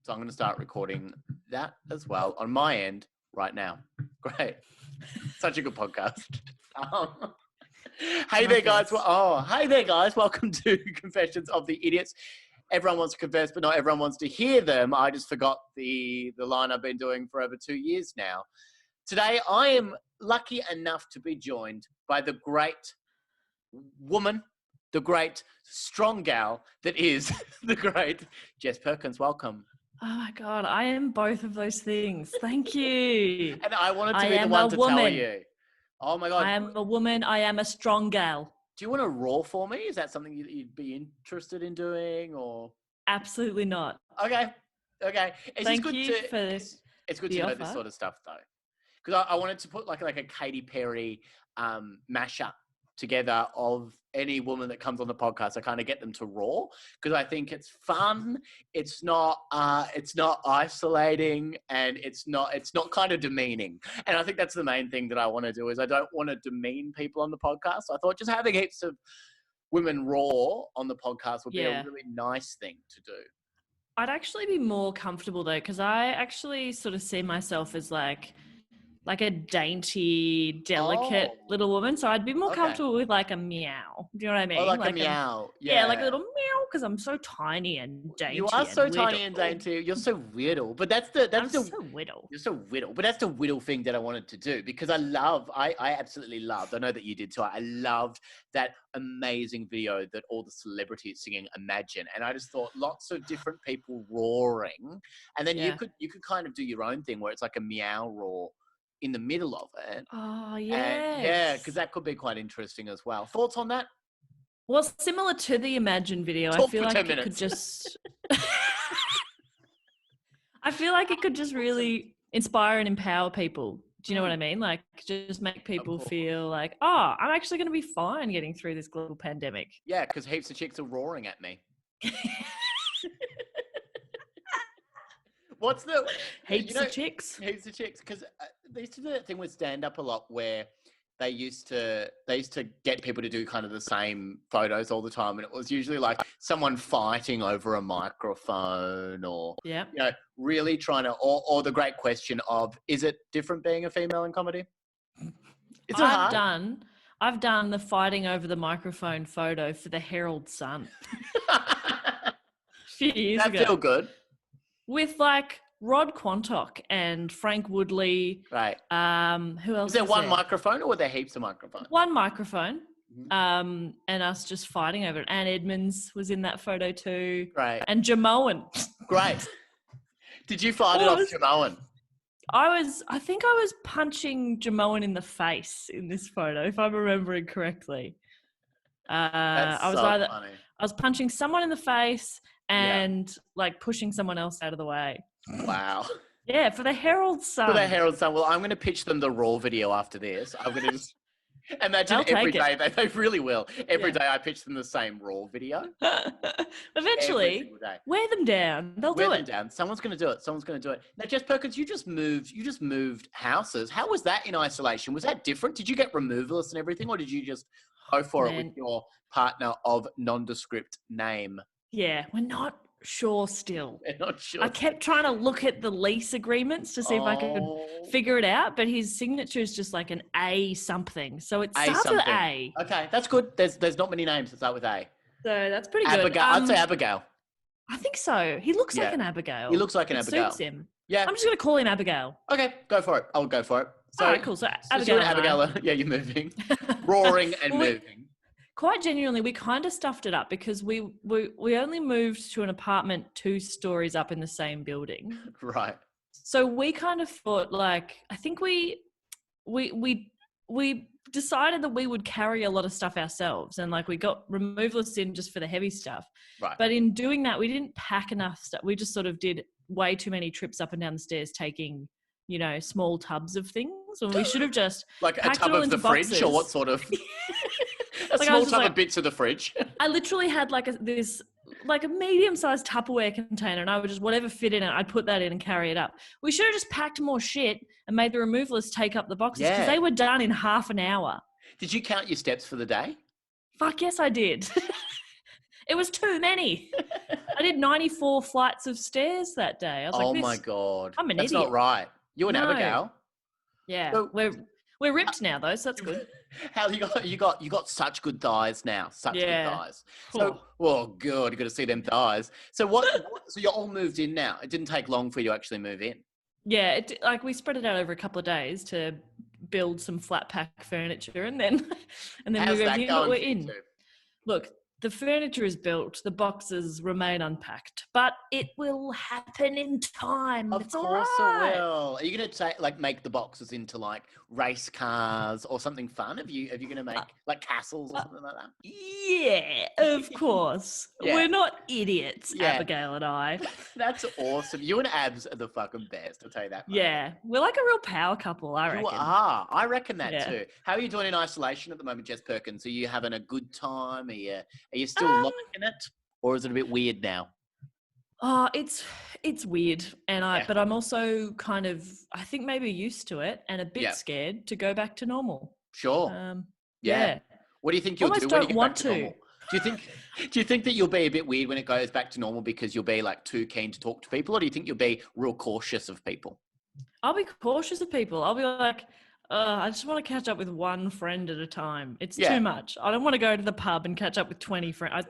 So I'm going to start recording that as well on my end right now. Great. Such a good podcast. Hey there, guys. Hey there, guys. Welcome to Confessions of the Idiots. Everyone wants to confess, but not everyone wants to hear them. I just forgot the line I've been doing for over 2 years now. Today, I am lucky enough to be joined by the great woman, the great strong gal that is the great Jess Perkins. Welcome. Oh my God, I am both of those things. Thank you. And I wanted to be the one to tell you. Oh my God. I am a woman. I am a strong gal. Do you want to roar for me? Is that something you'd be interested in doing, or? Absolutely not. Okay. Thank you for this. It's good to know this sort of stuff, though, because I wanted to put like a Katy Perry mashup together of any woman that comes on the podcast. I kind of get them to roar because I think it's fun. It's not isolating, and it's not kind of demeaning. And I think that's the main thing that I want to do is I don't want to demean people on the podcast. So I thought just having heaps of women roar on the podcast would be a really nice thing to do. I'd actually be more comfortable though, because I actually sort of see myself as like a dainty, delicate little woman. So I'd be more comfortable with like a meow. Do you know what I mean? Oh, like a meow. Yeah, like a little meow, because I'm so tiny and dainty. You are so tiny and dainty. You're so whittle. But I'm so whittle. You're so whittle. But that's the whittle thing that I wanted to do, because I absolutely loved, I know that you did too. I loved that amazing video that all the celebrities singing Imagine. And I just thought lots of different people roaring. And then you could kind of do your own thing where it's like a meow roar in the middle of it. Oh, yes. And yeah, because that could be quite interesting as well. Thoughts on that? Well, similar to the Imagine video, I feel like it could just... I feel like it could just really inspire and empower people. Do you know what I mean? Like, just make people feel like, oh, I'm actually going to be fine getting through this global pandemic. Yeah, because heaps of chicks are roaring at me. What's the heaps of chicks? Heaps of chicks, because they used to do that thing with stand-up a lot, where they used to get people to do kind of the same photos all the time, and it was usually like someone fighting over a microphone, or really trying to, or the great question of, is it different being a female in comedy? I've done the fighting over the microphone photo for the Herald Sun a few years ago. That feel good. With like Rod Quantock and Frank Woodley. Right. Who else? Was there one microphone, or were there heaps of microphones? One microphone. And us just fighting over it. Anne Edmonds was in that photo too. Right. And Jamoan. Great. Did you fight it off Jamoan? I think I was punching Jamoan in the face in this photo, if I'm remembering correctly. That's funny. I was punching someone in the face and like pushing someone else out of the way. Wow. Yeah, for the Herald Sun. For the Herald Sun. Well, I'm going to pitch them the raw video after this. I'm going to just imagine every day. They really will. Every day I pitch them the same raw video. Eventually, wear them down. They'll do it. Wear them down. Someone's going to do it. Now, Jess Perkins, you just moved houses. How was that in isolation? Was that different? Did you get removalists and everything, or did you just go for it with your partner of nondescript name? Yeah, we're not sure still. We're not sure. I kept trying to look at the lease agreements to see if I could figure it out, but his signature is just like an A something. So it starts with A. Okay, that's good. There's not many names that start with A. So that's pretty good. Abigail. I'd say Abigail. I think so. He looks like an Abigail. He looks like an Abigail. Suits him. Yeah. I'm just going to call him Abigail. Okay, go for it. I'll go for it. So, all right, cool. So Abigail. Yeah, you're moving. Roaring and moving. Quite genuinely, we kind of stuffed it up because we only moved to an apartment 2 stories up in the same building. Right. So we kind of thought, like, I think we decided that we would carry a lot of stuff ourselves, and like we got removalists in just for the heavy stuff. Right. But in doing that, we didn't pack enough stuff. We just sort of did way too many trips up and down the stairs, taking, small tubs of things. When we should have just like a tub of the fridge, boxes. Or what sort of? A small tub of bits of the fridge. I literally had like a medium-sized Tupperware container, and I would just, whatever fit in it, I'd put that in and carry it up. We should have just packed more shit and made the removalists take up the boxes, because they were done in half an hour. Did you count your steps for the day? Fuck yes, I did. It was too many. I did 94 flights of stairs that day. I was Oh like, my God. I'm an That's idiot. not right. You and No. Abigail. Yeah. So- we're ripped now though, so that's good. How you got such good thighs now. Such good thighs. So, oh God, you got to see them thighs. So so you're all moved in now. It didn't take long for you to actually move in. Yeah, like we spread it out over a couple of days to build some flat pack furniture and then How's move that everything. going But we're for you in. two? Look, the furniture is built, the boxes remain unpacked, but it will happen in time. Of It's course all it right. will. Are you going to make the boxes into like race cars or something fun? Are you going to make like castles or something like that? Yeah, of course. Yeah. We're not idiots, Yeah. Abigail and I. That's awesome. You and Abs are the fucking best. I'll tell you that much. Yeah, we're like a real power couple, I reckon. You are. I reckon that Yeah. too. How are you doing in isolation at the moment, Jess Perkins? Are you having a good time? Are you still liking it, or is it a bit weird now? Oh, it's weird, and but I'm also kind of, I think maybe used to it and a bit scared to go back to normal. Sure. Yeah. What do you think you'll Almost do when you don't get want back to normal? Do you think that you'll be a bit weird when it goes back to normal because you'll be like too keen to talk to people, or do you think you'll be real cautious of people? I'll be cautious of people. I'll be like, I just want to catch up with one friend at a time. It's too much. I don't want to go to the pub and catch up with 20 friends.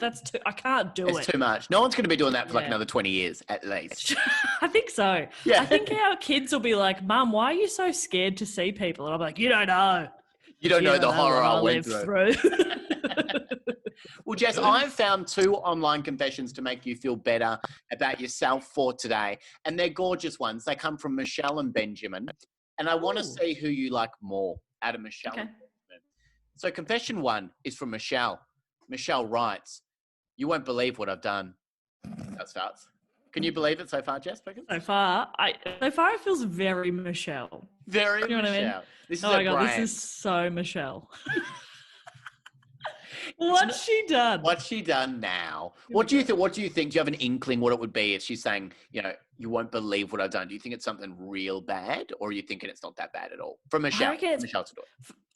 I can't do it. It's too much. No one's going to be doing that for like another 20 years at least. I think so. Yeah. I think our kids will be like, Mum, why are you so scared to see people? And I'll be like, you don't know. You don't know the horror I went lived through. Well, Jess, I've found 2 online confessions to make you feel better about yourself for today. And they're gorgeous ones. They come from Michelle and Benjamin. And I want to see who you like more out of Michelle and Benjamin. So confession 1 is from Michelle. Michelle writes, "You won't believe what I've done." That starts. Can you believe it so far, Jess Perkins? So far it feels very Michelle. Very You know Michelle. what I mean? This is oh my God, this is so Michelle. What's she done? What's she done now? What do you think? Do you have an inkling what it would be if she's saying, you won't believe what I've done? Do you think it's something real bad, or are you thinking it's not that bad at all? From Michelle.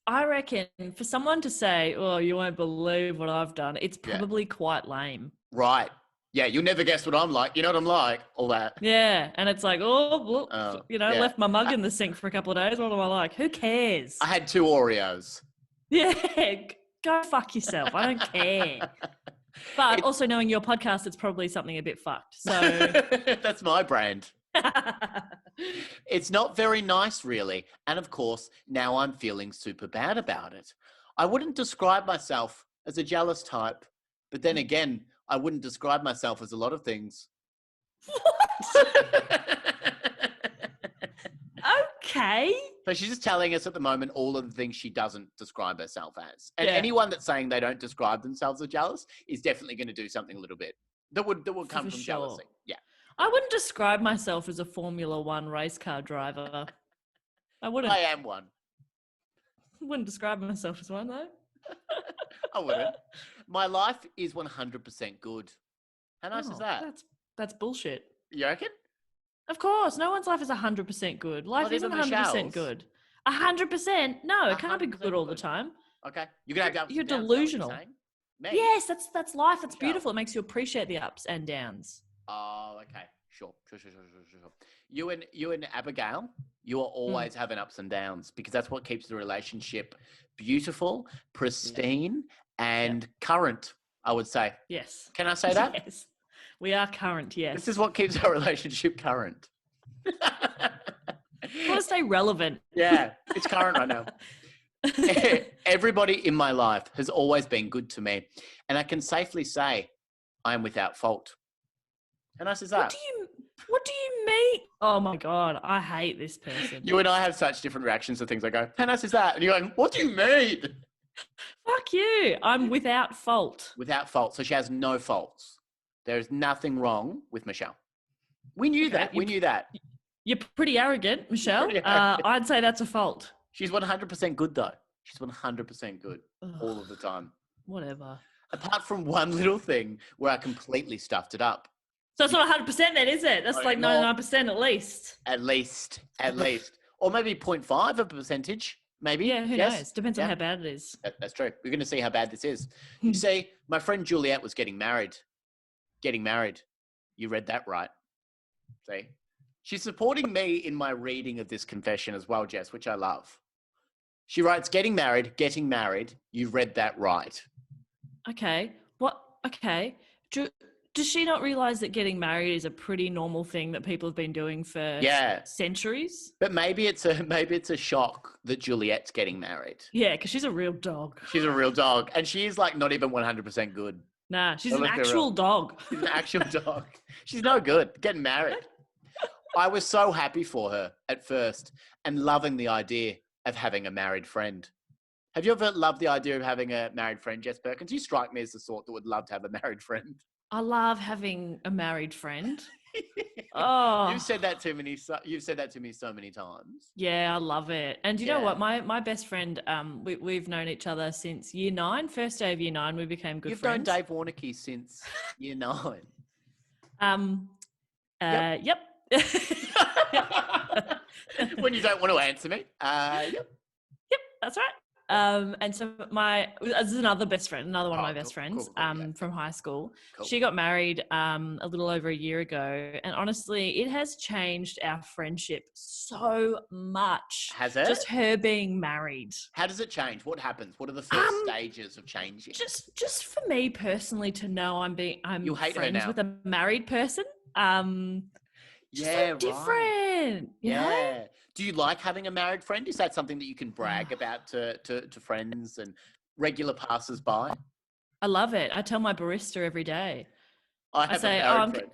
I reckon for someone to say, "Oh, you won't believe what I've done," it's probably quite lame. Right. Yeah, you'll never guess what I'm like. You know what I'm like? All that. Yeah, and it's like, left my mug in the sink for a couple of days. What am I like? Who cares? I had 2 Oreos. Yeah, go fuck yourself. I don't care. But also knowing your podcast, it's probably something a bit fucked. So that's my brand. It's not very nice, really. And of course, now I'm feeling super bad about it. I wouldn't describe myself as a jealous type, but then again, I wouldn't describe myself as a lot of things. Okay. So she's just telling us at the moment all of the things she doesn't describe herself as. And anyone that's saying they don't describe themselves as jealous is definitely going to do something a little bit that would come from jealousy. Yeah. I wouldn't describe myself as a Formula One race car driver. I wouldn't. I am one. Wouldn't describe myself as one, though. I wouldn't. My life is 100% good. How nice is that? That's bullshit. You reckon? Of course. No one's life is 100% good. Life isn't 100% good. 100%? No, it can't be good all the time. Okay. You're delusional. Yes, that's life. That's beautiful. It makes you appreciate the ups and downs. Oh, okay. Sure. You and Abigail, you are always having ups and downs because that's what keeps the relationship beautiful, pristine, and current, I would say. Yes. Can I say that? Yes. We are current, yes. This is what keeps our relationship current. I want to stay relevant. Yeah, it's current right now. Everybody in my life has always been good to me. And I can safely say I am without fault. How nice is that? What do you mean? Oh my God, I hate this person. You and I have such different reactions to things. I go, how nice is that? And you're going, what do you mean? Fuck you. I'm without fault. Without fault. So she has no faults. There is nothing wrong with Michelle. We knew that. We knew that. You're pretty arrogant, Michelle. I'd say that's a fault. She's 100% good, though. She's 100% good all of the time. Whatever. Apart from one little thing where I completely stuffed it up. So it's not 100% then, is it? That's like 99% at least. At least. Or maybe 0.5 of a percentage. Maybe. Yeah, who knows? Depends on how bad it is. That's true. We're going to see how bad this is. You see, my friend Juliet was getting married. You read that right. See? She's supporting me in my reading of this confession as well, Jess, which I love. She writes, getting married. You read that right. Okay. What? Okay. Does she not realize that getting married is a pretty normal thing that people have been doing for centuries? But maybe it's a shock that Juliet's getting married. Yeah, because she's a real dog. She's a real dog. And she's like not even 100% good. Nah, she's an actual dog. She's an actual dog. She's no good. Getting married. I was so happy for her at first and loving the idea of having a married friend. Have you ever loved the idea of having a married friend, Jess Perkins? You strike me as the sort that would love to have a married friend. I love having a married friend. Oh, you've said that to me so many times. Yeah, I love it. And you know what? My best friend, we've known each other since year 9. First day of year 9, we became good friends. You've known Dave Warnicky since year 9. Yep. When you don't want to answer me. Yep, that's right. And so this is another best friend, another one of my best friends, from high school. Cool. She got married a little over a year ago, and honestly, it has changed our friendship so much. Has it? Just her being married. How does it change? What happens? What are the first stages of changing? Just for me personally to know I'm friends with a married person. So different. You know? Do you like having a married friend? Is that something that you can brag about to friends and regular passers-by? I love it. I tell my barista every day. I say, a married friend.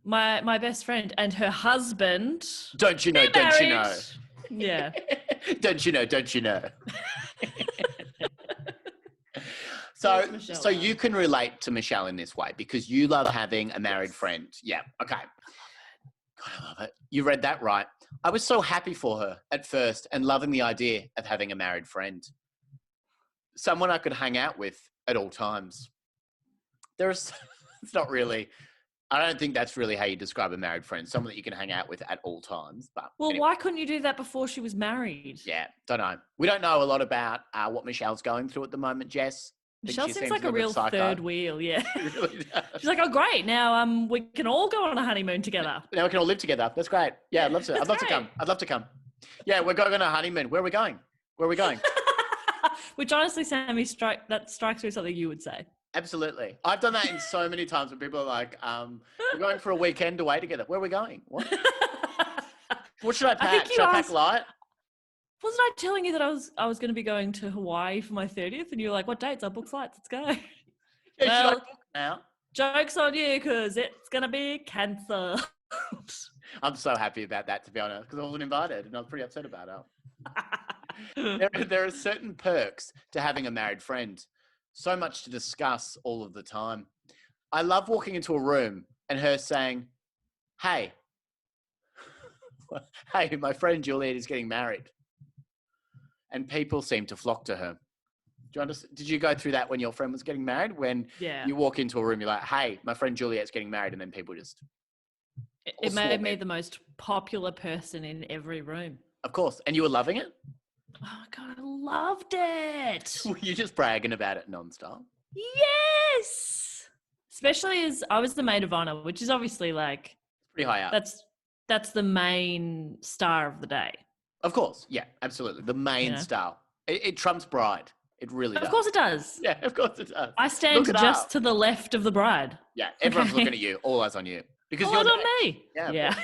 My best friend and her husband. Don't you know? Don't you know? Yeah. Don't you know? Don't you know? So you can relate to Michelle in this way because you love having a married friend. Yeah. Okay. God, I love it. You read that right. I was so happy for her at first and loving the idea of having a married friend. Someone I could hang out with at all times. It's not really, I don't think that's really how you describe a married friend. Someone that you can hang out with at all times. But anyway. Why couldn't you do that before she was married? Yeah, don't know. We don't know a lot about what Michelle's going through at the moment, Jess. Michelle seems like a real third wheel, yeah. Really does. She's like, oh, great. Now we can all go on a honeymoon together. Now we can all live together. That's great. Yeah, I'd love to. I'd love to come. Yeah, we're going on a honeymoon. Where are we going? Which honestly, Sammy, that strikes me as something you would say. Absolutely. I've done that in so many times when people are like, we're going for a weekend away together. Where are we going? What should I pack? Should I pack light? Wasn't I telling you that I was going to be going to Hawaii for my 30th? And you were like, what dates? I booked flights. Let's go. Yeah, should I book now? Joke's on you because it's going to be cancelled. I'm so happy about that, to be honest, because I wasn't invited and I was pretty upset about it. There are certain perks to having a married friend. So much to discuss all of the time. I love walking into a room and her saying, hey, my friend Juliet is getting married. And people seem to flock to her. Did you go through that when your friend was getting married? When you walk into a room, you're like, hey, my friend Juliet's getting married. And then people just... It made me the most popular person in every room. Of course. And you were loving it? Oh, my God, I loved it. Were you just bragging about it nonstop? Yes. Especially as I was the maid of honor, which is obviously like... pretty high up. That's the main star of the day. Of course. Yeah, absolutely. The main star. It trumps bride. It really does. Of course it does. Yeah, of course it does. I stand just to the left of the bride. Yeah, everyone's looking at you. All eyes on you. Because all eyes on me. Yeah.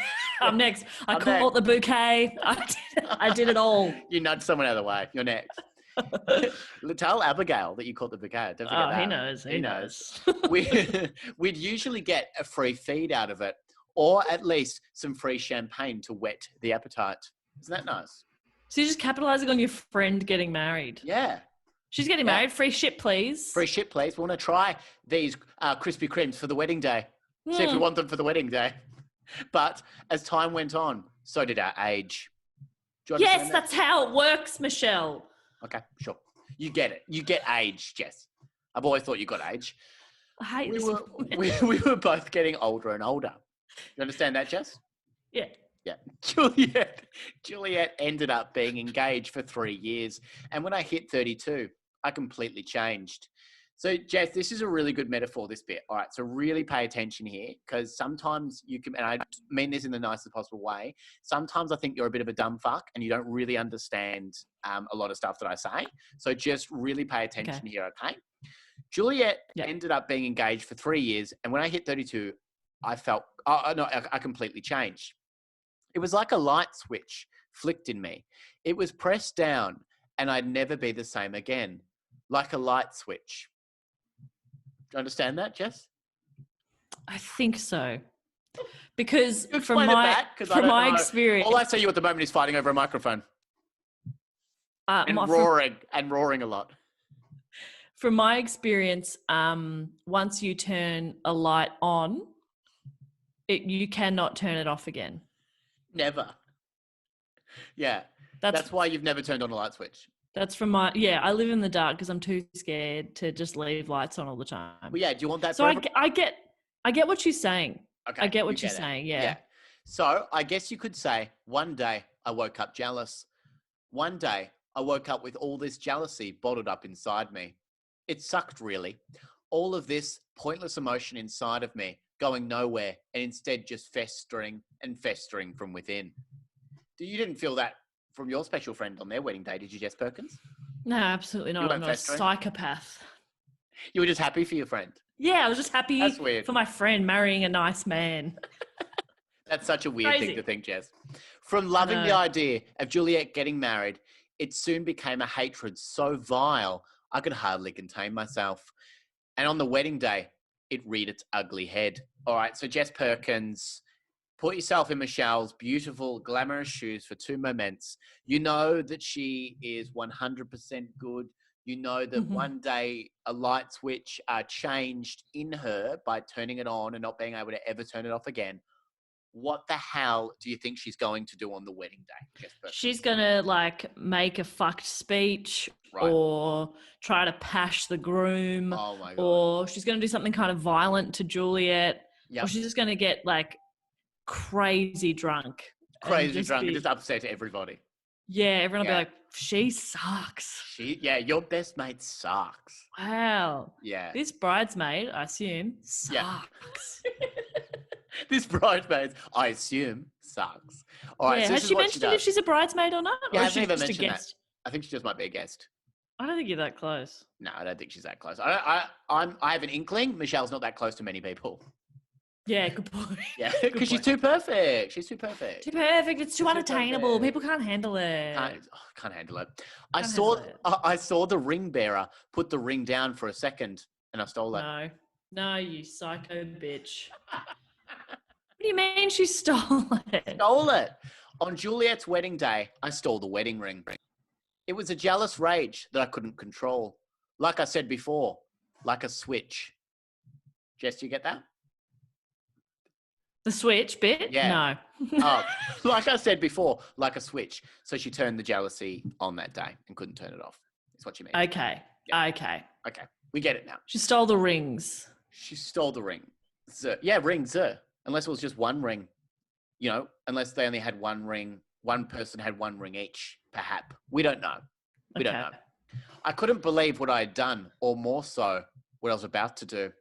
I'm next. I caught the bouquet. I did it all. You nudged someone out of the way. You're next. Tell Abigail that you caught the bouquet. Don't forget that. He knows. He knows. We'd usually get a free feed out of it, or at least some free champagne to whet the appetite. Isn't that nice? So you're just capitalizing on your friend getting married. Yeah. She's getting married. Free ship, please. Free ship, please. We want to try these Krispy Kremes for the wedding day. See if we want them for the wedding day. But as time went on, so did our age. Yes, that's how it works, Michelle. Okay, sure. You get it. You get age, Jess. I've always thought you got age. I hate this. We were both getting older and older. You understand that, Jess? Yeah. Yeah. Juliet ended up being engaged for 3 years. And when I hit 32, I completely changed. So, Jess, this is a really good metaphor, this bit. All right, so really pay attention here, because sometimes you can, and I mean this in the nicest possible way, sometimes I think you're a bit of a dumb fuck and you don't really understand a lot of stuff that I say. So just really pay attention here, okay? Juliet ended up being engaged for 3 years, and when I hit 32, I felt, I completely changed. It was like a light switch flicked in me. It was pressed down, and I'd never be the same again. Like a light switch. Do you understand that, Jess? I think so. Because from my experience, all I see you at the moment is fighting over a microphone and roaring a lot. From my experience, once you turn a light on, you cannot turn it off again. Never. Yeah, that's why you've never turned on a light switch. That's from I live in the dark because I'm too scared to just leave lights on all the time. Well, yeah, do you want that? So I get what you're saying. Okay, I get what you're saying. Yeah. So I guess you could say, one day I woke up jealous. One day I woke up with all this jealousy bottled up inside me. It sucked, really. All of this pointless emotion inside of me going nowhere, and instead just festering and festering from within. You didn't feel that from your special friend on their wedding day, did you, Jess Perkins? No, absolutely not. I'm not a psychopath. You were just happy for your friend? Yeah, I was just happy That's weird. For my friend marrying a nice man. That's such a weird thing to think, Jess. From loving the idea of Juliet getting married, it soon became a hatred so vile, I could hardly contain myself. And on the wedding day, it reared its ugly head. All right, so Jess Perkins, put yourself in Michelle's beautiful, glamorous shoes for 2 moments. You know that she is 100% good. You know that one day a light switch changed in her by turning it on and not being able to ever turn it off again. What the hell do you think she's going to do on the wedding day, Jess Perkins? She's going to make a fucked speech or try to pash the groom. Oh my God. Or she's going to do something kind of violent to Juliet. Yep. Or she's just going to get crazy drunk. And just upset everybody. Yeah, everyone will be like, she sucks. Your best mate sucks. Wow. Yeah. This bridesmaid, I assume, sucks. This bridesmaid, I assume, sucks. All right. Yeah. So has she mentioned if she's a bridesmaid or not? Yeah, or I haven't even mentioned that. I think she just might be a guest. I don't think you're that close. No, I don't think she's that close. I have an inkling Michelle's not that close to many people. Yeah, good point. Yeah, because she's too perfect. She's too perfect. Too perfect. It's too unattainable. People can't handle it. Can't handle it. I saw the Ringbearer put the ring down for a second, and I stole it. No, you psycho bitch. What do you mean she stole it? Stole it. On Juliet's wedding day, I stole the wedding ring. It was a jealous rage that I couldn't control. Like I said before, like a switch. Jess, do you get that? The switch bit? Yeah. No. Like I said before, like a switch. So she turned the jealousy on that day and couldn't turn it off. That's what you mean. Okay. Yeah. Okay. We get it now. She stole the rings. She stole the ring. Yeah, rings. Unless it was just one ring. Unless they only had one ring. One person had one ring each, perhaps. We don't know. We don't know. I couldn't believe what I had done, or more so, what I was about to do.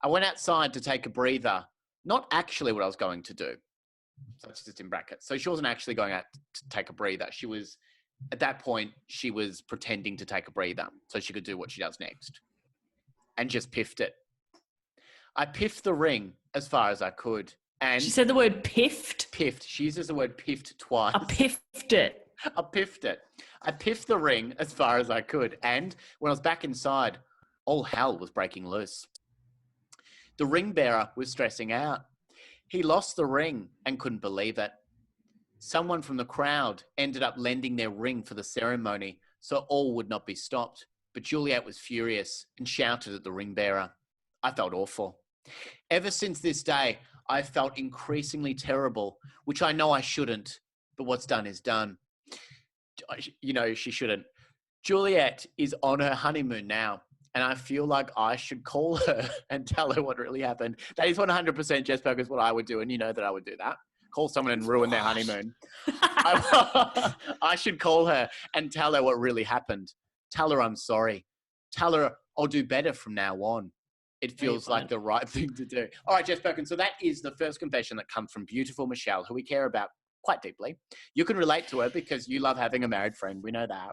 I went outside to take a breather. Not actually what I was going to do. So it's just in brackets. So she wasn't actually going out to take a breather. She was, at that point, she was pretending to take a breather so she could do what she does next. And just piffed it. I piffed the ring as far as I could. And she said the word piffed? Piffed. She uses the word piffed twice. I piffed it. I piffed it. I piffed the ring as far as I could. And when I was back inside, all hell was breaking loose. The ring bearer was stressing out. He lost the ring and couldn't believe it. Someone from the crowd ended up lending their ring for the ceremony, so all would not be stopped. But Juliet was furious and shouted at the ring bearer. I felt awful. Ever since this day, I felt increasingly terrible, which I know I shouldn't, but what's done is done. She shouldn't. Juliet is on her honeymoon now. And I feel like I should call her and tell her what really happened. That is 100% Jess Perkins what I would do. And you know that I would do that. Call someone and ruin their honeymoon. I should call her and tell her what really happened. Tell her I'm sorry. Tell her I'll do better from now on. It feels like the right thing to do. All right, Jess Perkins. So that is the first confession that comes from beautiful Michelle, who we care about quite deeply. You can relate to her because you love having a married friend. We know that.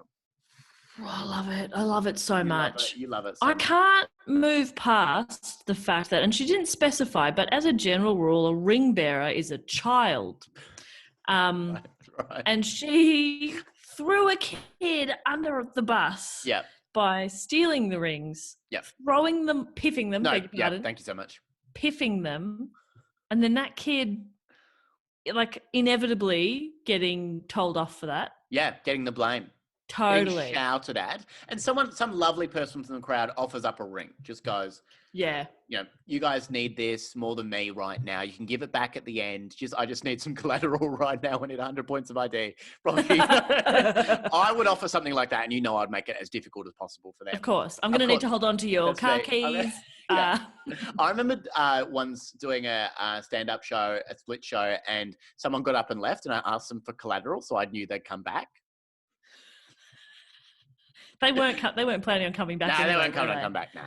Oh, I love it. I love it so much. You love it so I much. can't move past the fact that, and she didn't specify, but as a general rule, a ring bearer is a child. Right. And she threw a kid under the bus by stealing the rings, throwing them, piffing them. Thank you so much. Piffing them. And then that kid, like, inevitably getting told off for that. Yeah, getting the blame. Totally. Being shouted at. And some lovely person from the crowd offers up a ring. Just goes, you guys need this more than me right now. You can give it back at the end. I just need some collateral right now. I need 100 points of ID. Probably. I would offer something like that, and I'd make it as difficult as possible for them. Of course. I'm going to need to hold on to your car keys. I remember once doing a stand-up show, a split show, and someone got up and left, and I asked them for collateral, so I knew they'd come back. They weren't planning on coming back. No, they weren't planning on coming back. No.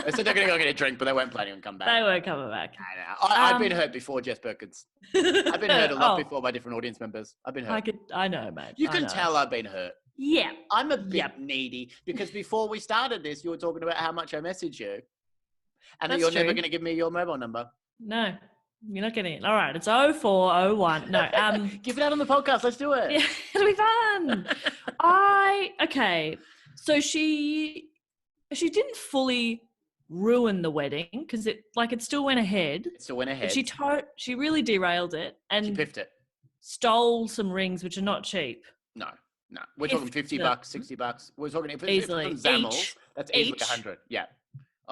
They said they're going to go get a drink, but they weren't planning on coming back. They weren't coming back. No. I've been hurt before, Jess Perkins. I've been hurt a lot before by different audience members. I've been hurt. I know, mate. You can tell I've been hurt. Yeah. I'm a bit needy because before we started this, you were talking about how much I message you. And that you're never going to give me your mobile number. No. You're not getting it. All right. It's 0401. No. Give it out on the podcast. Let's do it. Yeah, it'll be fun. Okay. So she didn't fully ruin the wedding because it still went ahead. It still went ahead. But she really derailed it and she piffed it. Stole some rings which are not cheap. No. We're talking $50, $60. We're talking if it's from Zammel, that's easily 100. Yeah.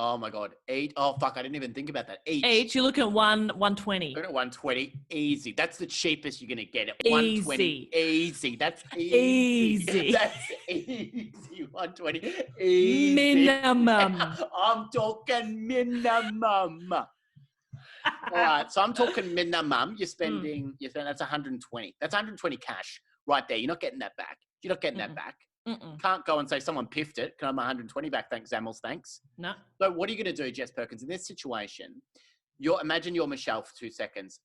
Oh my God. Oh fuck, I didn't even think about that. Each you're looking at 120. You're looking at 120. Easy. That's the cheapest you're gonna get it. Easy. 120. Easy. That's easy. That's easy. 120. Easy. Minimum. I'm talking minimum. All right. So I'm talking minimum. You're spending that's 120. That's 120 cash right there. You're not getting that back. You're not getting that back. Can't go and say someone piffed it. Can I have my 120 back? Thanks, Zammels. Thanks. No. So what are you going to do, Jess Perkins? In this situation, imagine you're Michelle for 2 seconds.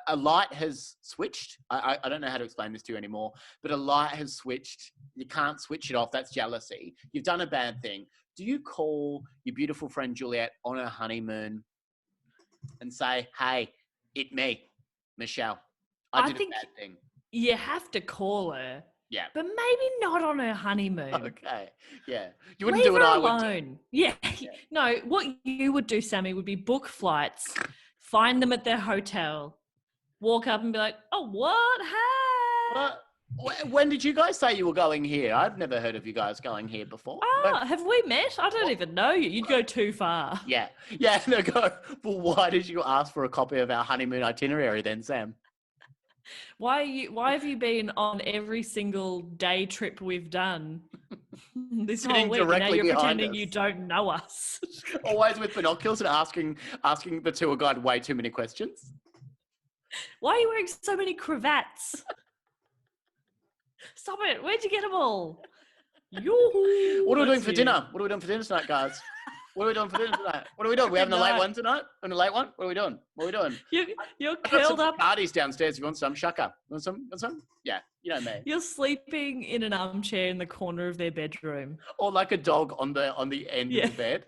A light has switched. I don't know how to explain this to you anymore, but a light has switched. You can't switch it off. That's jealousy. You've done a bad thing. Do you call your beautiful friend Juliet on her honeymoon and say, hey, it me, Michelle. I did a bad thing. You have to call her. Yeah. But maybe not on her honeymoon. Okay. Yeah. You wouldn't do what I would do. Yeah. No, what you would do, Sammy, would be book flights, find them at their hotel, walk up and be like, oh, what? Hey. When did you guys say you were going here? I've never heard of you guys going here before. Have we met? I don't even know you. You'd go too far. Yeah. Yeah. No, go. Well, why did you ask for a copy of our honeymoon itinerary then, Sam? Why have you been on every single day trip we've done this whole week? Now you're pretending you don't know us. Always with binoculars and asking the tour guide way too many questions. Why are you wearing so many cravats? Stop it. Where'd you get them all? Yoo-hoo. What are we doing for dinner? What are we doing for dinner tonight, guys? What are we doing for dinner tonight? What are we doing? We having a late one tonight? On a late one? What are we doing? You're curled up. Parties downstairs. If you want some? Shaka. Want some? Yeah, you know me. You're sleeping in an armchair in the corner of their bedroom, or like a dog on the end of the bed.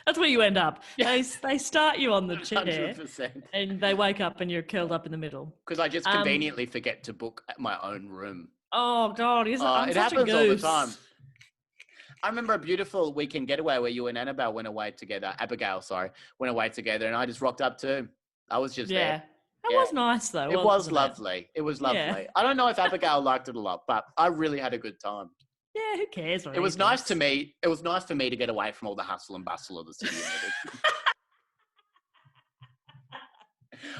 That's where you end up. Yeah. They start you on the chair, 100%. And they wake up and you're curled up in the middle. Because I just conveniently forget to book my own room. Oh God, it happens all the time. I remember a beautiful weekend getaway where you and Abigail went away together, and I just rocked up too. I was just there. It was nice though. It was lovely. It was lovely. Yeah. I don't know if Abigail liked it a lot, but I really had a good time. Yeah, who cares? It was nice to me. It was nice for me to get away from all the hustle and bustle of the city.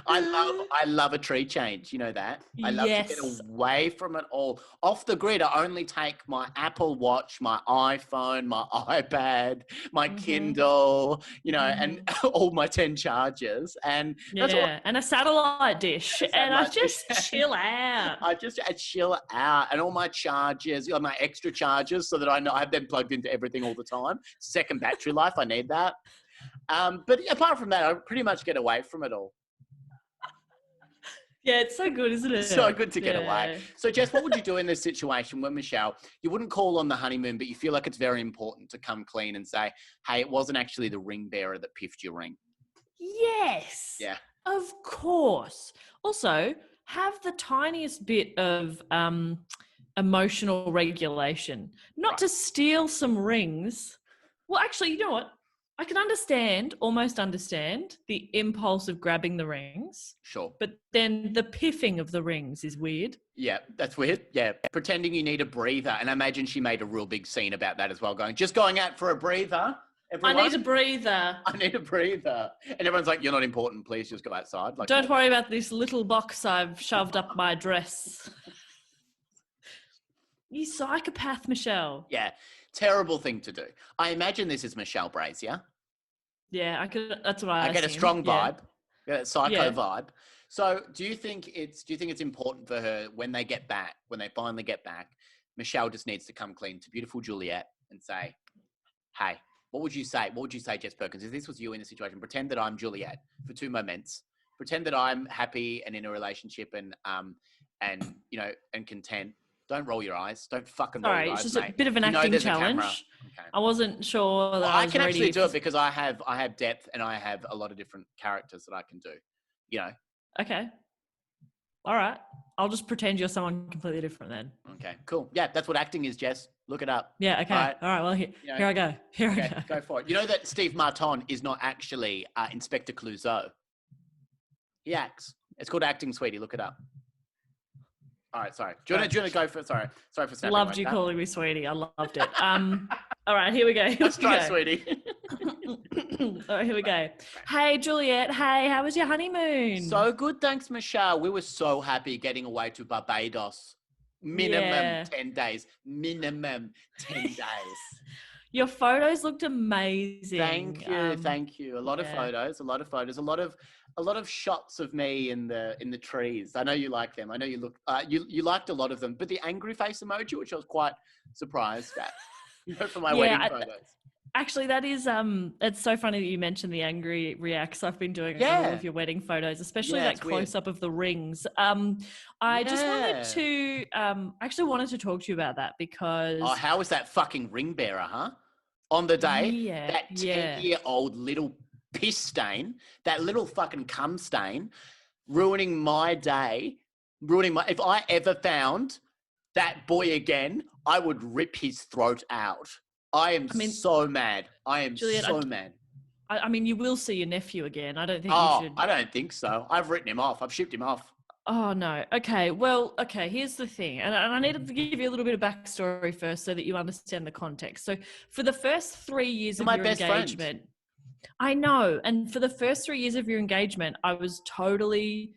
I love a tree change. You know that? I love to get away from it all. Off the grid, I only take my Apple Watch, my iPhone, my iPad, my Kindle, and all my 10 chargers. And that's all. And a satellite dish. And I just chill out. I just chill out. And all my chargers, my extra chargers, so that I know I have them plugged into everything all the time. Second battery life, I need that. But apart from that, I pretty much get away from it all. Yeah, it's so good, isn't it? So good to get away. So, Jess, what would you do in this situation when Michelle, you wouldn't call on the honeymoon, but you feel like it's very important to come clean and say, hey, it wasn't actually the ring bearer that piffed your ring? Yes. Yeah. Of course. Also, have the tiniest bit of emotional regulation. Not to steal some rings. Well, actually, you know what? I can almost understand the impulse of grabbing the rings. Sure. But then the piffing of the rings is weird. Yeah, that's weird. Yeah. Pretending you need a breather. And I imagine she made a real big scene about that as well, just going out for a breather. Everyone? I need a breather. I need a breather. And everyone's like, you're not important. Please just go outside. Like, don't worry about this little box I've shoved up my dress. You psychopath, Michelle. Yeah. Terrible thing to do. I imagine this is Michelle Brazier. Yeah, that's what I get a strong vibe. Yeah, psycho vibe. So do you think it's important for her when they finally get back, Michelle just needs to come clean to beautiful Juliet and say, hey, what would you say? What would you say, Jess Perkins? If this was you in a situation, pretend that I'm Juliet for 2 moments. Pretend that I'm happy and in a relationship and content. Don't roll your eyes. Don't fucking roll your eyes, it's just mate. a bit of an acting challenge. Okay. I wasn't sure that I can actually do it because I have depth and I have a lot of different characters that I can do. Okay. All right. I'll just pretend you're someone completely different then. Okay, cool. Yeah, that's what acting is, Jess. Look it up. Yeah, okay. All right. Well, here I go. Here I go. Go for it. You know that Steve Martin is not actually Inspector Clouseau. He acts. It's called acting, sweetie. Look it up. All right, sorry. Do you want to go for it? Sorry for snapping. Loved you calling me sweetie. I loved it. All right, here we go. Let's try, sweetie. All right, here we go. Hey, Juliet. Hey, how was your honeymoon? So good, thanks, Michelle. We were so happy getting away to Barbados. Minimum 10 days. Minimum 10 days. Your photos looked amazing. Thank you. A lot of photos, a lot of shots of me in the trees. I know you like them. I know you look you liked a lot of them. But the angry face emoji, which I was quite surprised at, for my wedding photos. Actually, that is it's so funny that you mentioned the angry reacts. I've been doing all of your wedding photos, especially that close up of the rings. I just wanted to wanted to talk to you about that because how was that fucking ring bearer, huh? On the day, that 10-year-old little piss stain, that little fucking cum stain, ruining my day, if I ever found that boy again, I would rip his throat out. I am so mad. I am Juliet, so mad. I mean, you will see your nephew again. I don't think you should. I don't think so. I've written him off. I've shipped him off. Oh, no. Okay. Well, here's the thing. And I need to give you a little bit of backstory first so that you understand the context. So for the first 3 years of your engagement, I know. And for the first 3 years of your engagement, I was totally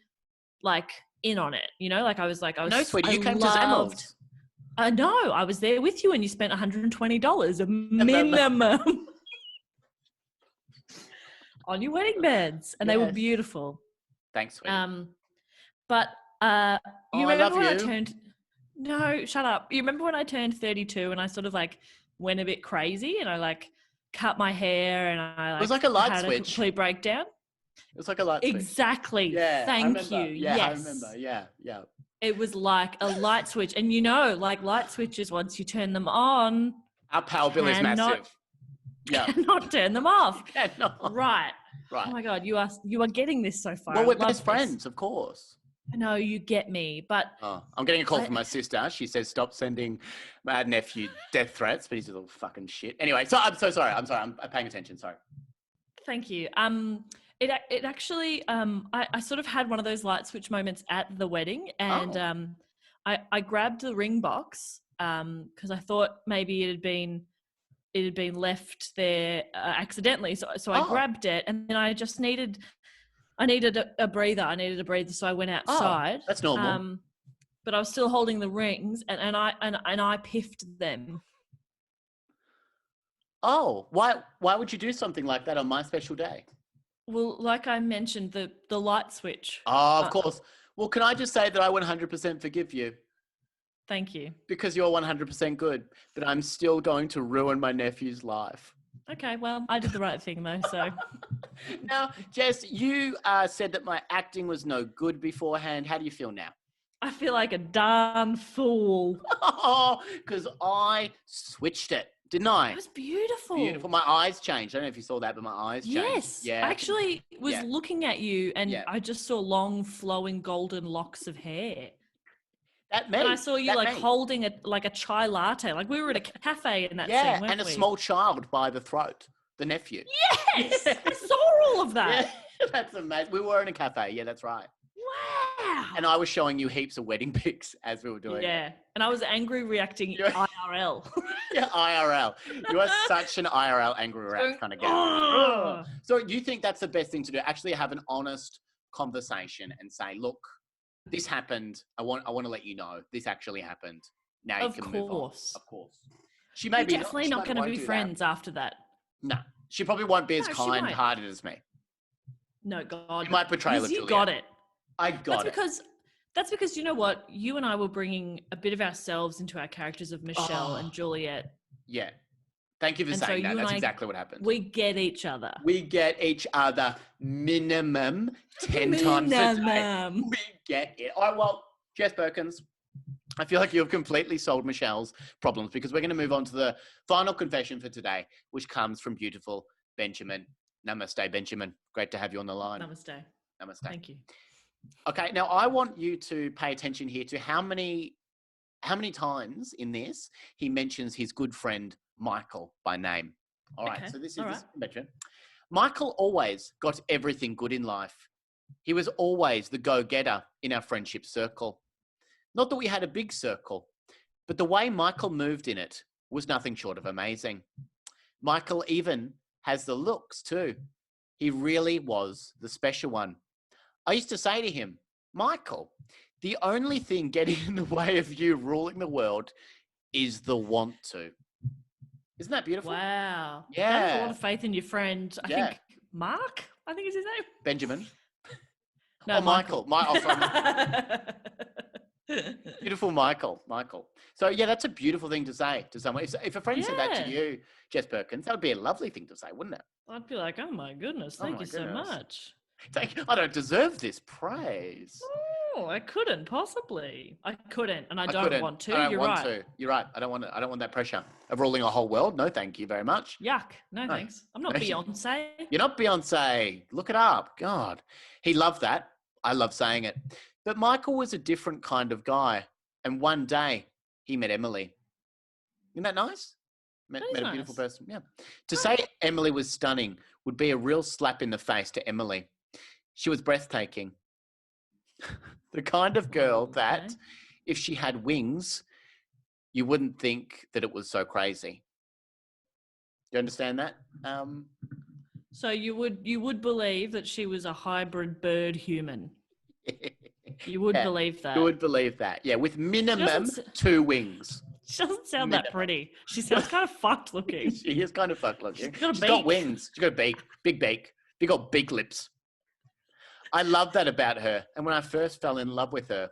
in on it. No, sweetie, you came to Zammels. No, I was there with you and you spent $120 a minimum on your wedding beds. And they were beautiful. Thanks, sweetie. But you remember when I turned... No, shut up. You remember when I turned 32 and I sort of went a bit crazy and I cut my hair and I it was like a light had switch. A complete breakdown? It was like a light switch. Exactly. Yeah, Thank you. Yeah, yes. I remember. Yeah. It was like a light switch. And light switches, once you turn them on... Our power bill is massive. Cannot turn them off. Cannot. Right. Oh my God, you are getting this so far. Well, we're best friends, of course. I know, you get me, but... I'm getting a call from my sister. She says, stop sending my nephew death threats, but he's a little fucking shit. Anyway, so I'm so sorry. I'm sorry. I'm paying attention. Sorry. Thank you. It actually, I sort of had one of those light switch moments at the wedding and I grabbed the ring box because I thought maybe it had been left there accidentally. So I grabbed it and then I just needed I needed a breather. So I went outside. Oh, that's normal. But I was still holding the rings, and I piffed them. Oh, why would you do something like that on my special day? Well, like I mentioned, the light switch. Oh, of course. Well, can I just say that I 100% forgive you? Thank you. Because you're 100% good, but I'm still going to ruin my nephew's life. Okay, well, I did the right thing though, so. Now, Jess, you said that my acting was no good beforehand. How do you feel now? I feel like a darn fool. Oh, because I switched it, didn't I? It was beautiful. Beautiful. My eyes changed. I don't know if you saw that, but my eyes changed. Yes. Yeah. I actually was looking at you and I just saw long, flowing, golden locks of hair. That me. And I saw you holding a chai latte. Like we were at a cafe in that scene, weren't and a we? small child by the throat, the nephew. Yes! I saw all of that. Yeah, that's amazing. We were in a cafe. Yeah, that's right. Wow. And I was showing you heaps of wedding pics as we were doing it. Yeah. And I was angry reacting IRL. Yeah, IRL. You are such an IRL angry rat kind of guy. So you think that's the best thing to do? Actually have an honest conversation and say, look, this happened. I want to let you know this actually happened. Now you can move on. Of course. She may We're definitely not going to be friends after that. No. She probably won't be as kind-hearted as me. No, God. She might betray Juliet. You got it. I got it. That's because you know what? You and I were bringing a bit of ourselves into our characters of Michelle and Juliet. Yeah. Thank you for saying that. That's exactly what happened. We get each other. We get each other minimum 10 times a day. We get it. Well, Jess Perkins, I feel like you've completely solved Michelle's problems because we're going to move on to the final confession for today, which comes from beautiful Benjamin. Namaste, Benjamin. Great to have you on the line. Namaste. Thank you. Okay, now I want you to pay attention here to how many times in this he mentions his good friend Michael by name. All right, so this is Benjamin. Michael always got everything good in life. He was always the go-getter in our friendship circle. Not that we had a big circle, but the way Michael moved in it was nothing short of amazing. Michael even has the looks too. He really was the special one. I used to say to him, Michael, the only thing getting in the way of you ruling the world is the want to. Isn't that beautiful? Wow. Yeah. That is a lot of faith in your friend. I think Mark, I think is his name. Benjamin. No, Michael. Beautiful Michael. So yeah, that's a beautiful thing to say to someone. If a friend said that to you, Jess Perkins, that would be a lovely thing to say, wouldn't it? I'd be like, oh my goodness, thank you so much. I don't deserve this praise. Oh, I couldn't possibly. I couldn't, and I don't want to. You're right. You're right. I don't want that pressure of ruling a whole world. No, thank you very much. Yuck. No, thanks. I'm not Beyonce. You're not Beyonce. Look it up. God, he loved that. I love saying it. But Michael was a different kind of guy, and one day he met Emily. Isn't that nice? Met a beautiful person. Yeah. To say Emily was stunning would be a real slap in the face to Emily. She was breathtaking. The kind of girl that, if she had wings, you wouldn't think that it was so crazy. Do you understand that? So you would believe that she was a hybrid bird human. You would believe that. You would believe that. Yeah, with minimum 2 wings. She doesn't sound that pretty. She sounds kind of fucked looking. She is kind of fucked looking. She's got wings. She's got a beak. Big beak. Big old beak lips. I love that about her. And when I first fell in love with her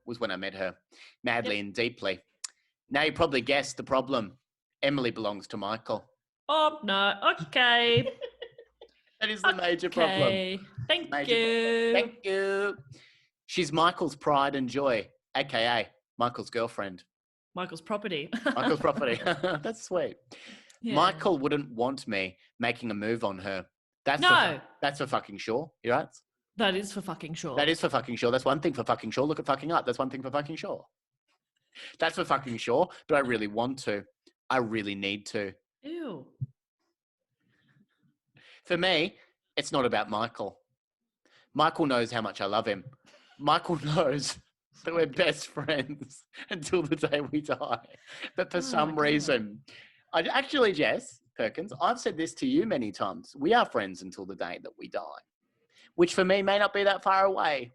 was when I met her madly and deeply. Now you probably guessed the problem. Emily belongs to Michael. Oh, no. Okay. That is the major problem. Thank you. Thank you. She's Michael's pride and joy, a.k.a. Michael's girlfriend. Michael's property. Michael's property. That's sweet. Yeah. Michael wouldn't want me making a move on her. That's for fucking sure. You right? That is for fucking sure. That is for fucking sure. That's one thing for fucking sure. Look at fucking up. That's one thing for fucking sure. That's for fucking sure. But I really want to. I really need to. Ew. For me, it's not about Michael. Michael knows how much I love him. Michael knows that we're best friends until the day we die. But for some reason, Jess Perkins, I've said this to you many times. We are friends until the day that we die. which for me may not be that far away.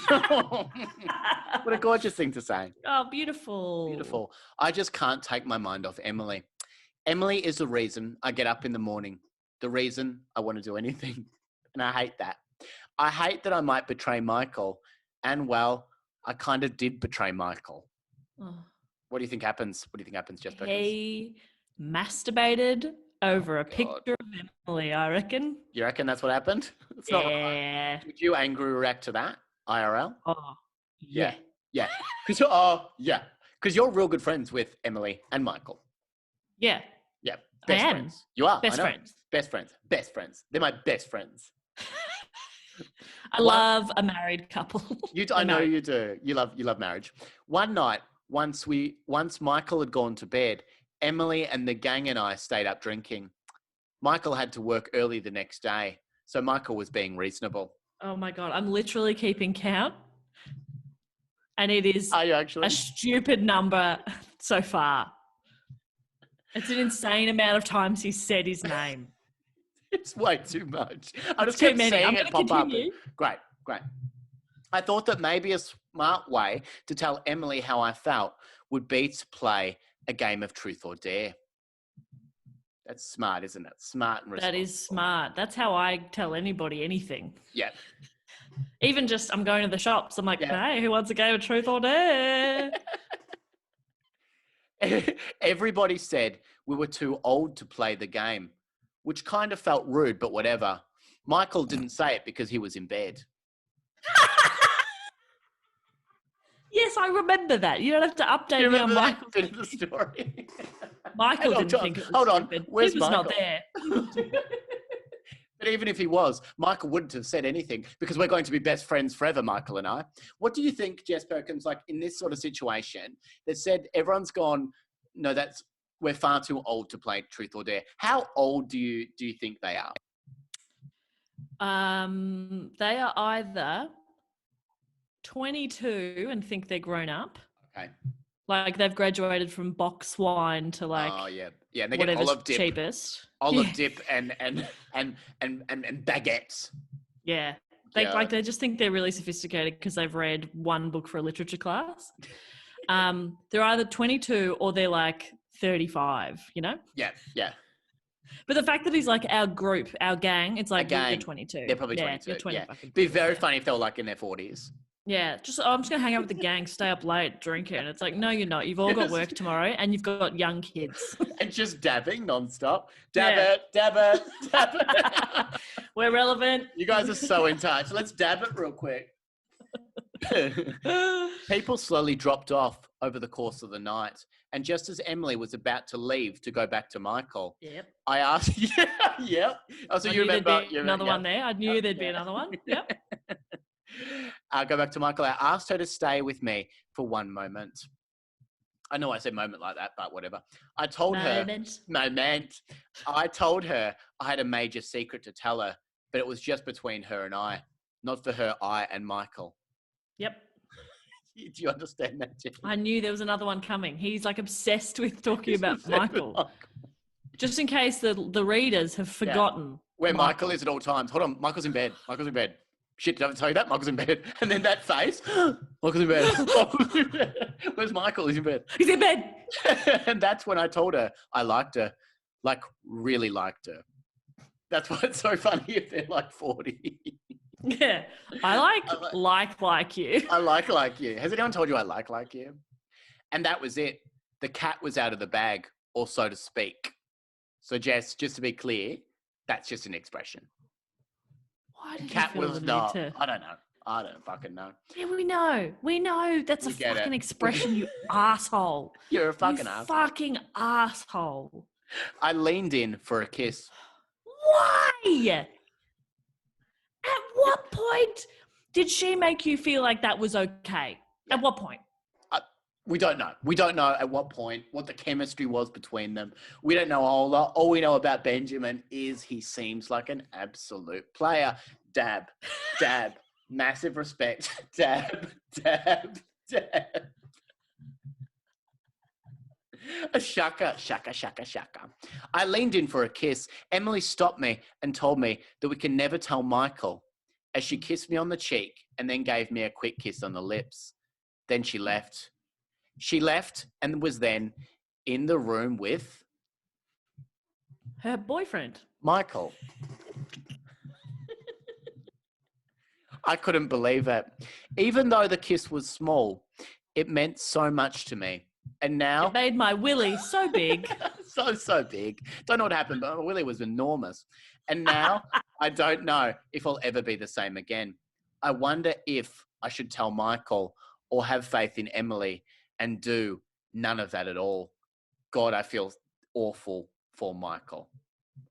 What a gorgeous thing to say. Oh, beautiful. Beautiful. I just can't take my mind off Emily. Emily is the reason I get up in the morning, the reason I want to do anything. And I hate that. I hate that I might betray Michael. And, well, I kind of did betray Michael. Oh. What do you think happens? What do you think happens, Jess Perkins? He masturbated over a picture of Emily, I reckon. You reckon that's what happened? It's not right. Would you angry react to that, IRL? Oh, yeah. Yeah. Because you're real good friends with Emily and Michael. Yeah. Yeah. I am. Friends. You are. Best friends. Best friends. Best friends. They're my best friends. I love a married couple. I know you do. You love marriage. One night, once Michael had gone to bed, Emily and the gang and I stayed up drinking. Michael had to work early the next day, so Michael was being reasonable. Oh my God, I'm literally keeping count. And it is Are you actually? A stupid number so far. It's an insane amount of times he said his name. It's way too much. I just too kept many. seeing it pop up. Continue. Great. I thought that maybe a smart way to tell Emily how I felt would be to play a game of truth or dare. That's smart, isn't it? Smart and responsible. That is smart. That's how I tell anybody anything. Yeah. Even just I'm going to the shops. I'm like, hey, who wants a game of truth or dare? Everybody said we were too old to play the game, which kind of felt rude, but whatever. Michael didn't say it because he was in bed. Yes, I remember that. You don't have to update me on Michael's bit of the story. Michael didn't think it was Hold on. stupid. Where's he was Michael? not there. But even if he was, Michael wouldn't have said anything because we're going to be best friends forever, Michael and I. What do you think, Jess Perkins, like in this sort of situation, that said everyone's gone, no, we're far too old to play truth or dare. How old do you think they are? They are either 22 and think they're grown up. Okay. Like they've graduated from box wine to like and they get olive dip, cheapest. Dip and baguettes. Yeah. They just think they're really sophisticated because they've read one book for a literature class. They're either 22 or they're like 35, you know? Yeah. But the fact that he's like our group, our gang, it's like you're 22. They're probably 22. You're 20 It'd be very funny if they were like in their 40s. Yeah, I'm just going to hang out with the gang, stay up late, drinking. And it's like, no, you're not. You've all got work tomorrow and you've got young kids. And just dabbing nonstop. Dab it. We're relevant. You guys are so in touch. Let's dab it real quick. People slowly dropped off over the course of the night. And just as Emily was about to leave to go back to Michael, I asked, yep. Oh, so you remember another one there? I knew there'd be another one. Yep. I'll go back to Michael. I asked her to stay with me for one moment. I know I said moment like that, but whatever. I told her I told her I had a major secret to tell her, but it was just between her and I, not for her, I and Michael. Yep. Do you understand that, Jim? I knew there was another one coming. He's like obsessed with talking about Michael. Just in case the readers have forgotten. Where Michael is at all times. Hold on, Michael's in bed. Shit, did I tell you that? Michael's in bed. And then that face, Michael's in bed. Where's Michael? He's in bed. He's in bed. And that's when I told her I liked her, like really liked her. That's why it's so funny if they're like 40. Yeah. I like you. I like you. Has anyone told you I like you? And that was it. The cat was out of the bag, or so to speak. So Jess, just to be clear, that's just an expression. Why did cat you feel was the not. need to... I don't know. I don't fucking know. Yeah, we know. That's a fucking expression, you asshole. You're a fucking asshole. Fucking asshole. I leaned in for a kiss. Why? At what point did she make you feel like that was okay? At what point? We don't know. We don't know at what point, what the chemistry was between them. We don't know a whole lot. All we know about Benjamin is he seems like an absolute player. Dab. Massive respect. Dab. A shaka. I leaned in for a kiss. Emily stopped me and told me that we can never tell Michael as she kissed me on the cheek and then gave me a quick kiss on the lips. Then she left. She left and was then in the room with Her boyfriend. Michael. I couldn't believe it. Even though the kiss was small, it meant so much to me. And now... It made my willy so big. so big. Don't know what happened, but my willy was enormous. And now I don't know if I'll ever be the same again. I wonder if I should tell Michael or have faith in Emily and do none of that at all. God, I feel awful for Michael.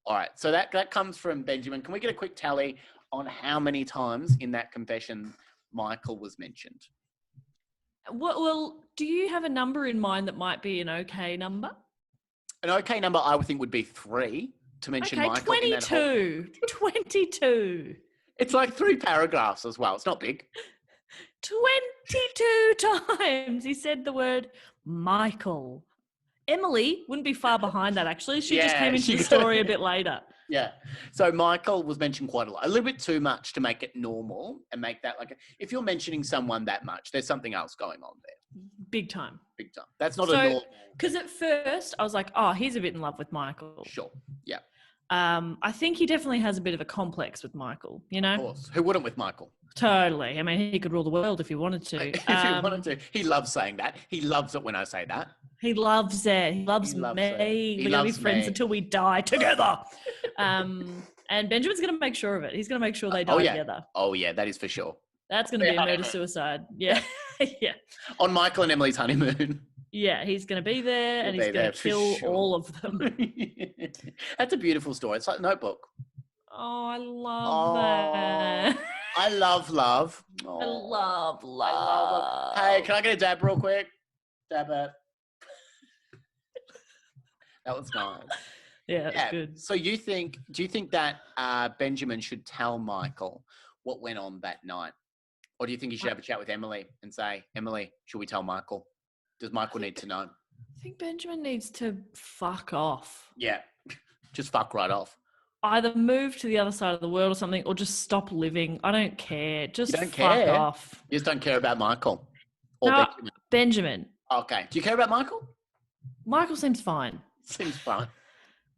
All right, so that comes from Benjamin. Can we get a quick tally on how many times in that confession Michael was mentioned? Well, do you have a number in mind that might be an okay number? An okay number, I would think, would be 3 to mention Michael. 22. 22. It's like 3 paragraphs as well. It's not big. 22 times he said the word Michael. Emily wouldn't be far behind that, actually. She just came into the story a bit later. Yeah. So Michael was mentioned quite a lot. A little bit too much to make it normal and make that like... if you're mentioning someone that much, there's something else going on there. Big time. Big time. That's not a normal... Because at first I was like, oh, he's a bit in love with Michael. Sure. Yeah. I think he definitely has a bit of a complex with Michael, you know? Of course. Who wouldn't with Michael? Totally. I mean, he could rule the world if he wanted to. If he wanted to. He loves saying that. He loves it when I say that. He loves it. He loves me. We're going to be friends until we die together. And Benjamin's going to make sure of it. He's going to make sure they die together. Oh, yeah. That is for sure. That's going to be a murder-suicide. Yeah. Yeah. On Michael and Emily's honeymoon. Yeah, he's going to be there and he's going to kill all of them. That's a beautiful story. It's like Notebook. Oh, I love that. I love love. Oh, I love love. Hey, can I get a dab real quick? Dab it. That was nice. Yeah, that's good. So do you think that Benjamin should tell Michael what went on that night? Or do you think he should have a chat with Emily and say, Emily, should we tell Michael? Does Michael need to know? I think Benjamin needs to fuck off. Yeah, just fuck right off. Either move to the other side of the world or something, or just stop living. I don't care. Just fuck off. You just don't care about Michael? Or no, Benjamin. Okay. Do you care about Michael? Michael seems fine. Seems fine.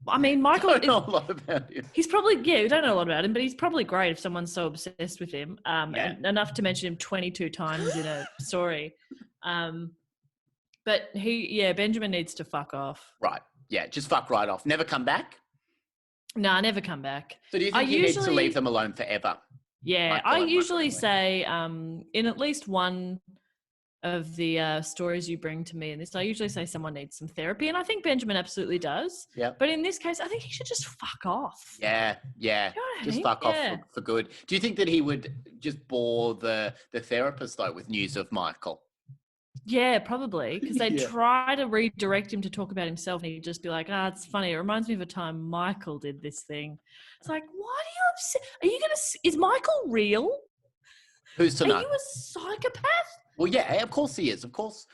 I mean, Michael... I don't know a lot about him. He's probably... Yeah, we don't know a lot about him, but he's probably great if someone's so obsessed with him. And enough to mention him 22 times in a story. But Benjamin needs to fuck off. Right. Yeah, just fuck right off. Never come back? Nah, never come back. So do you think he needs to leave them alone forever? Yeah, I usually say in at least one of the stories you bring to me in this, I usually say someone needs some therapy, and I think Benjamin absolutely does. Yeah. But in this case, I think he should just fuck off. Yeah. You know what I just mean? fuck off for good. Do you think that he would just bore the therapist, though, with news of Michael? Yeah, probably, because they'd try to redirect him to talk about himself, and he'd just be like, it's funny. It reminds me of a time Michael did this thing. It's like, why are you upset? Are you going to... Is Michael real? Who's to know? Are you a psychopath? Well, yeah, of course he is. Of course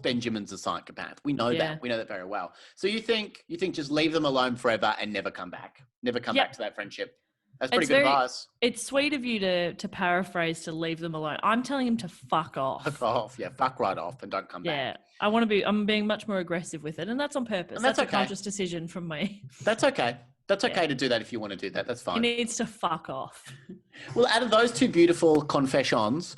Benjamin's a psychopath. We know that. We know that very well. So you think just leave them alone forever and never come back? Never come back to that friendship? That's pretty good advice. It's sweet of you to paraphrase to leave them alone. I'm telling him to fuck off. Fuck off, yeah. Fuck right off and don't come back. Yeah, I'm being much more aggressive with it, and that's on purpose. And that's a conscious decision from me. That's okay. That's okay to do that if you want to do that. That's fine. He needs to fuck off. Well, out of those two beautiful confessions,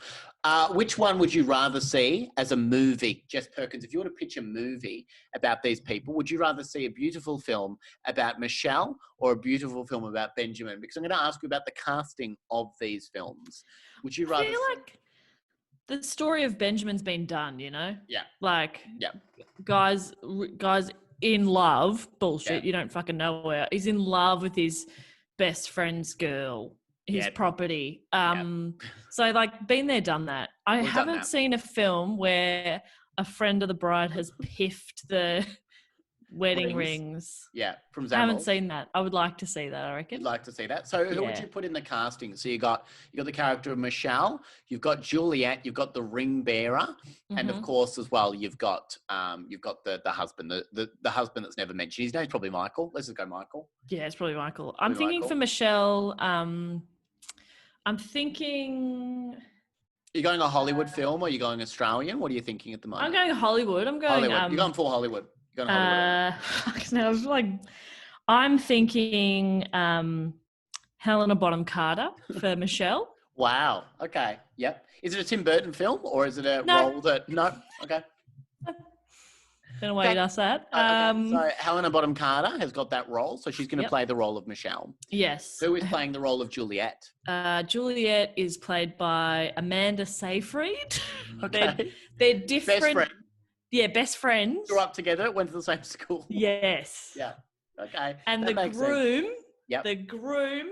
which one would you rather see as a movie? Jess Perkins, if you were to pitch a movie about these people, would you rather see a beautiful film about Michelle or a beautiful film about Benjamin? Because I'm going to ask you about the casting of these films. Would you rather... I feel like the story of Benjamin's been done, you know? Yeah. Like, guys in love, bullshit, you don't fucking know her. He's in love with his best friend's girl. His property. So like been there, done that. I haven't seen a film where a friend of the bride has piffed the wedding rings. Yeah, from Zamel. I haven't seen that. I would like to see that, I reckon. You'd like to see that. So who would you put in the casting? So you got the character of Michelle, you've got Juliet, you've got the Ringbearer, and of course as well you've got the husband, the husband that's never mentioned. His name's probably Michael. Let's just go Michael. Yeah, it's probably Michael. I'm thinking for Michelle, I'm thinking. Are you going a Hollywood film or are you going Australian? What are you thinking at the moment? I'm going Hollywood. I'm going. Hollywood. You're going full Hollywood. You're going Hollywood. Now, I'm thinking Helena Bonham Carter for Michelle. Wow. Okay. Yep. Is it a Tim Burton film or is it a role that? No. Okay. Don't know why you'd ask that. Okay. So Helena Bonham Carter has got that role, so she's going to play the role of Michelle. Yes. Who is playing the role of Juliet? Juliet is played by Amanda Seyfried. Okay. They're different. Best friend. Yeah, best friends. Grew up together, went to the same school. Yes. Yeah. Okay. And that the groom. Yep. The groom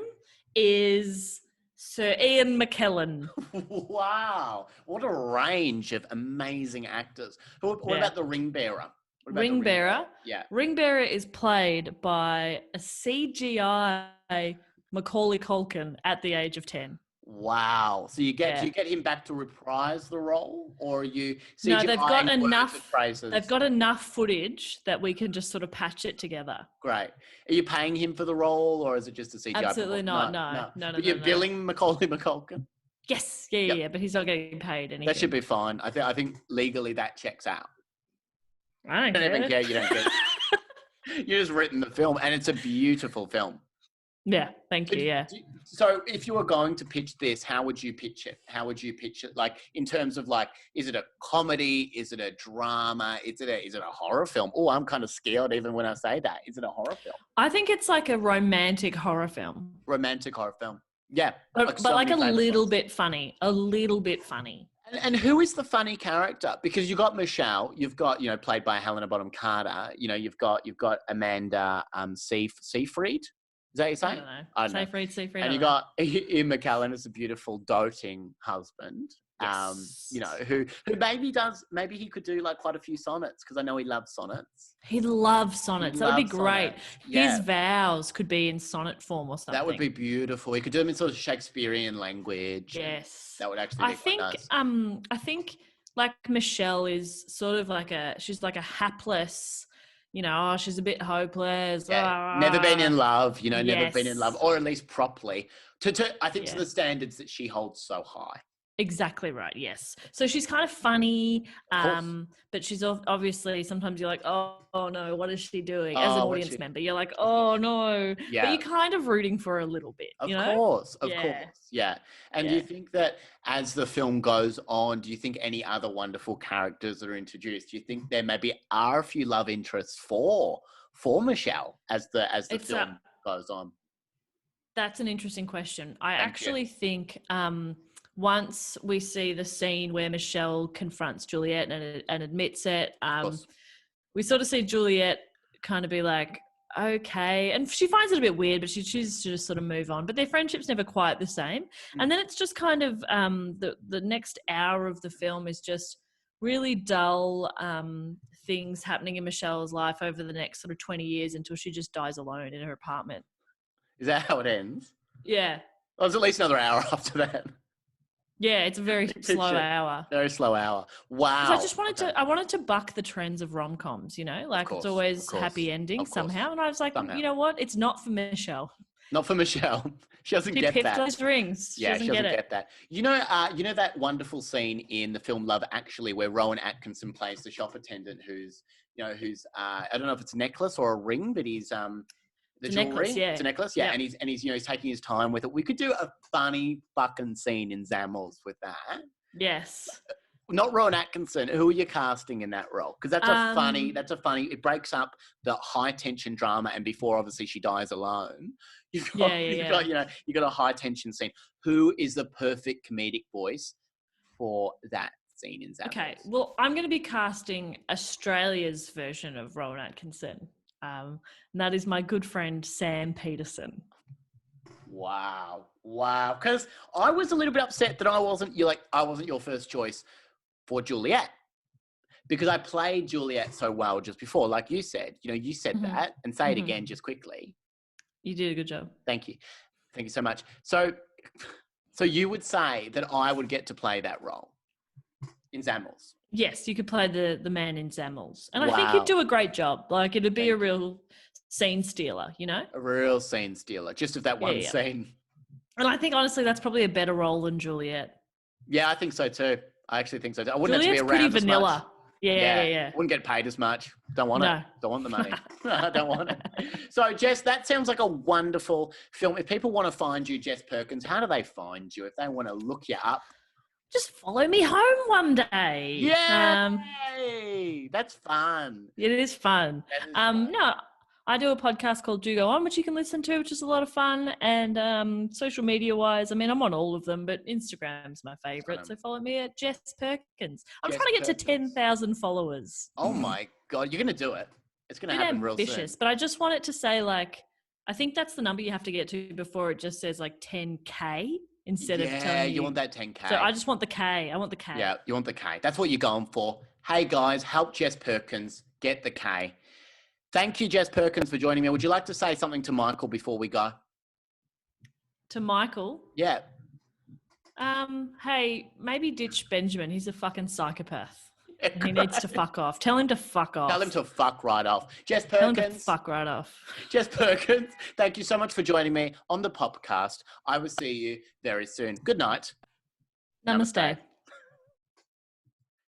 is Sir Ian McKellen. Wow. What a range of amazing actors. What about the Ringbearer? Ringbearer? Yeah. Ringbearer is played by a CGI Macaulay Culkin at the age of 10. Wow. So do you get him back to reprise the role, or are you CGI? No, they've got enough footage that we can just sort of patch it together. Great. Are you paying him for the role, or is it just a CGI? Absolutely not. No. But you're billing Macaulay Culkin? Yes. Yeah, but he's not getting paid anything. That should be fine. I think legally that checks out. I don't even care. You don't care. You just written the film, and it's a beautiful film. Yeah, thank you. Yeah. So if you were going to pitch this, how would you pitch it? How would you pitch it? Like in terms of like, is it a comedy? Is it a drama? Is it a horror film? Oh, I'm kind of scared even when I say that. Is it a horror film? I think it's like a romantic horror film. Romantic horror film. Yeah. But like a little bit funny. A little bit funny. And who is the funny character? Because you've got Michelle, you've got, played by Helena Bonham Carter. You've got Amanda Seyfried. Is that what you're saying? I don't know. Seyfried. And you got Ian McKellen as a beautiful, doting husband. Yes. Who maybe he could do like quite a few sonnets, because I know he loves sonnets. He loves sonnets. That would be great. Yeah. His vows could be in sonnet form or something. That would be beautiful. He could do them in sort of Shakespearean language. Yes. That would actually be quite nice. I think like Michelle is sort of like she's like a hapless, she's a bit hopeless. Yeah. Never been in love, never been in love, or at least properly. I think to the standards that she holds so high. Exactly right. Yes. So she's kind of funny, but she's obviously sometimes you're like, oh no, what is she doing? As an audience member, you're like, oh no. Yeah. But you're kind of rooting for her a little bit. Of course. Yeah. And do you think that as the film goes on, do you think any other wonderful characters are introduced? Do you think there maybe are a few love interests for Michelle as the film goes on? That's an interesting question. I actually think once we see the scene where Michelle confronts Juliet and admits it, we sort of see Juliet kind of be like, okay. And she finds it a bit weird, but she chooses to just sort of move on. But their friendship's never quite the same. And then it's just kind of the next hour of the film is just really dull things happening in Michelle's life over the next sort of 20 years until she just dies alone in her apartment. Is that how it ends? Yeah. Well, it's at least another hour after that. Yeah, it's a very slow hour. Very slow hour. Wow. So I just wanted to buck the trends of rom-coms, it's always happy ending somehow. And I was like, you know what? It's not for Michelle. Not for Michelle. She doesn't get that. She picked those rings. She doesn't get that. You know that wonderful scene in the film Love Actually where Rowan Atkinson plays the shop attendant who's I don't know if it's a necklace or a ring, but he's the jewelry. Necklace, yeah. It's a necklace, yeah. And he's taking his time with it. We could do a funny fucking scene in Zammels with that. Yes. Not Rowan Atkinson. Who are you casting in that role? Because that's a funny. It breaks up the high tension drama, and before obviously she dies alone, you've got a high tension scene. Who is the perfect comedic voice for that scene in Zammels? Okay, well, I'm going to be casting Australia's version of Rowan Atkinson. And that is my good friend Sam Peterson. Wow. Because I was a little bit upset that I wasn't your first choice for Juliet, because I played Juliet so well just before, like you said. You said that, and say it again just quickly. You did a good job. Thank you so much. So you would say that I would get to play that role in Zammels? Yes, you could play the man in Zammels. And I think you'd do a great job. Like, it'd be a real scene stealer, A real scene stealer, just of that one scene. And I think, honestly, that's probably a better role than Juliet. Yeah, I think so too. I actually think so too. I wouldn't Juliet's have to be around pretty vanilla. as much. Yeah. Wouldn't get paid as much. Don't want No. it. Don't want the money. I don't want it. So, Jess, that sounds like a wonderful film. If people want to find you, Jess Perkins, how do they find you? If they want to look you up? Just follow me home one day. Yay! That's fun. It is fun. That is fun. No, I do a podcast called Do Go On, which you can listen to, which is a lot of fun. And social media wise, I mean, I'm on all of them, but Instagram's my favorite. So follow me at Jess Perkins. I'm Jess trying to get to Perkins. 10,000 followers. Oh my God, you're going to do it. It's going to happen real soon. But I just want it to say, like, I think that's the number you have to get to before it just says like 10K instead of telling Yeah, you want that 10K. So I just want the K. I want the K. Yeah, you want the K. That's what you're going for. Hey guys, help Jess Perkins get the K. Thank you, Jess Perkins, for joining me. Would you like to say something to Michael before we go? To Michael? Yeah. Hey, maybe ditch Benjamin. He's a fucking psychopath. He needs to fuck off. Tell him to fuck off. Tell him to fuck right off. Jess Tell him Perkins. to fuck right off. Jess Perkins, thank you so much for joining me on the podcast. I will see you very soon. Good night. Namaste.